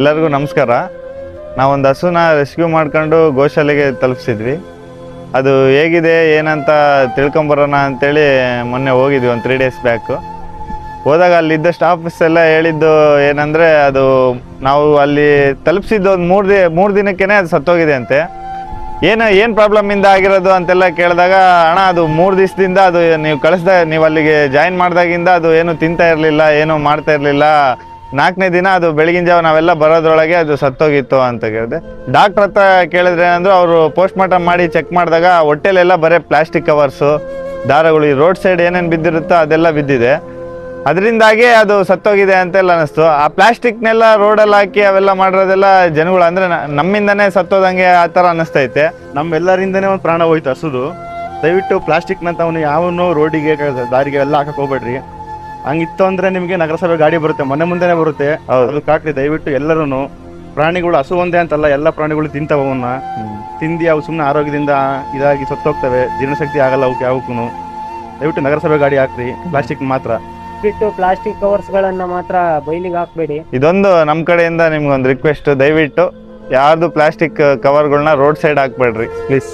ಎಲ್ಲರಿಗೂ ನಮಸ್ಕಾರ. ನಾವೊಂದು ಹಸುನ ರೆಸ್ಕ್ಯೂ ಮಾಡ್ಕೊಂಡು ಗೋಶಾಲೆಗೆ ತಲುಪಿಸಿದ್ವಿ. ಅದು ಹೇಗಿದೆ ಏನಂತ ತಿಳ್ಕೊಂಬರೋಣ ಅಂತೇಳಿ ಮೊನ್ನೆ ಹೋಗಿದ್ವಿ, ಒಂದು 3 ಡೇಸ್ ಬ್ಯಾಕು. ಹೋದಾಗ ಅಲ್ಲಿದ್ದ ಸ್ಟಾಫ್ಸ್ ಎಲ್ಲ ಹೇಳಿದ್ದು ಏನಂದರೆ, ಅದು ನಾವು ಅಲ್ಲಿ ತಲುಪಿಸಿದ್ದು ಒಂದು 3 ದಿನಕ್ಕೇ ಅದು ಸತ್ತೋಗಿದೆ ಅಂತೆ. ಏನು ಪ್ರಾಬ್ಲಮಿಂದ ಆಗಿರೋದು ಅಂತೆಲ್ಲ ಕೇಳಿದಾಗ, ಅಣ್ಣ ಅದು 3 ದಿವಸದಿಂದ ಅದು ನೀವು ಅಲ್ಲಿಗೆ ಜಾಯಿನ್ ಮಾಡಿದಾಗಿಂದ ಅದು ಏನು ತಿಂತಾ ಇರಲಿಲ್ಲ, ಏನೂ ಮಾಡ್ತಾ ಇರಲಿಲ್ಲ. 4ನೇ ದಿನ ಅದು ಬೆಳಗಿನ ಜಾವ ನಾವೆಲ್ಲ ಬರೋದ್ರೊಳಗೆ ಅದು ಸತ್ತೋಗಿತ್ತು ಅಂತ ಕೇಳಿದೆ. ಡಾಕ್ಟ್ರ್ ಹತ್ರ ಕೇಳಿದ್ರೆ ಏನಂದ್ರು, ಅವರು ಪೋಸ್ಟ್ ಮಾರ್ಟಮ್ ಮಾಡಿ ಚೆಕ್ ಮಾಡಿದಾಗ ಹೊಟ್ಟೆಲೆಲ್ಲ ಬರೀ ಪ್ಲಾಸ್ಟಿಕ್ ಕವರ್ಸು, ದಾರಗಳು, ಈ ರೋಡ್ ಸೈಡ್ ಏನೇನು ಬಿದ್ದಿರುತ್ತೋ ಅದೆಲ್ಲ ಬಿದ್ದಿದೆ. ಅದರಿಂದಾಗೆ ಅದು ಸತ್ತೋಗಿದೆ ಅಂತೆಲ್ಲ ಅನ್ನಿಸ್ತು. ಆ ಪ್ಲಾಸ್ಟಿಕ್ನೆಲ್ಲ ರೋಡಲ್ಲಿ ಹಾಕಿ ಅವೆಲ್ಲ ಮಾಡಿರೋದೆಲ್ಲ ಜನಗಳು, ಅಂದರೆ ನಮ್ಮಿಂದನೇ ಸತ್ತೋದಂಗೆ ಆ ಥರ ಅನ್ನಿಸ್ತೈತೆ. ನಮ್ಮೆಲ್ಲರಿಂದನೇ ಒಂದು ಪ್ರಾಣ ಹೋಯ್ತು ಹಸುದು. ದಯವಿಟ್ಟು ಪ್ಲಾಸ್ಟಿಕ್ನಂತ ಅವನು ಯಾವನು ರೋಡಿಗೆ ದಾರಿಗೆ ಎಲ್ಲ ಹಾಕಕ್ಕೆ ಹೋಗ್ಬೇಡ್ರಿ. ಹಂಗಿತ್ತು ಅಂದರೆ ನಿಮಗೆ ನಗರಸಭೆ ಗಾಡಿ ಬರುತ್ತೆ, ಮನೆ ಮುಂದೆನೇ ಬರುತ್ತೆ. ಅದಕ್ಕೆ ಹಾಕ್ರಿ ದಯವಿಟ್ಟು ಎಲ್ಲರೂ. ಪ್ರಾಣಿಗಳು ಹಸು ಒಂದೇ ಅಂತಲ್ಲ, ಎಲ್ಲ ಪ್ರಾಣಿಗಳು ತಿಂತಾವ. ಅವನ್ನ ತಿಂದು ಅವು ಸುಮ್ಮನೆ ಆರೋಗ್ಯದಿಂದ ಇದಾಗಿ ಸತ್ತೋಗ್ತವೆ, ಜೀರ್ಣಶಕ್ತಿ ಆಗಲ್ಲ ಅವಕ್ಕೆ ಯಾವಕ್ಕೂ. ದಯವಿಟ್ಟು ನಗರಸಭೆ ಗಾಡಿ ಹಾಕ್ರಿ, ಪ್ಲಾಸ್ಟಿಕ್ ಮಾತ್ರ ಬಿಟ್ಟು ಪ್ಲಾಸ್ಟಿಕ್ ಕವರ್ಸ್ಗಳನ್ನ ಮಾತ್ರ ಬೈಲಿಗೆ ಹಾಕ್ಬೇಡಿ. ಇದೊಂದು ನಮ್ಮ ಕಡೆಯಿಂದ ನಿಮ್ಗೊಂದು ರಿಕ್ವೆಸ್ಟ್, ದಯವಿಟ್ಟು ಯಾರ್ದು ಪ್ಲಾಸ್ಟಿಕ್ ಕವರ್ಗಳನ್ನ ರೋಡ್ ಸೈಡ್ ಹಾಕ್ಬೇಡ್ರಿ ಪ್ಲೀಸ್.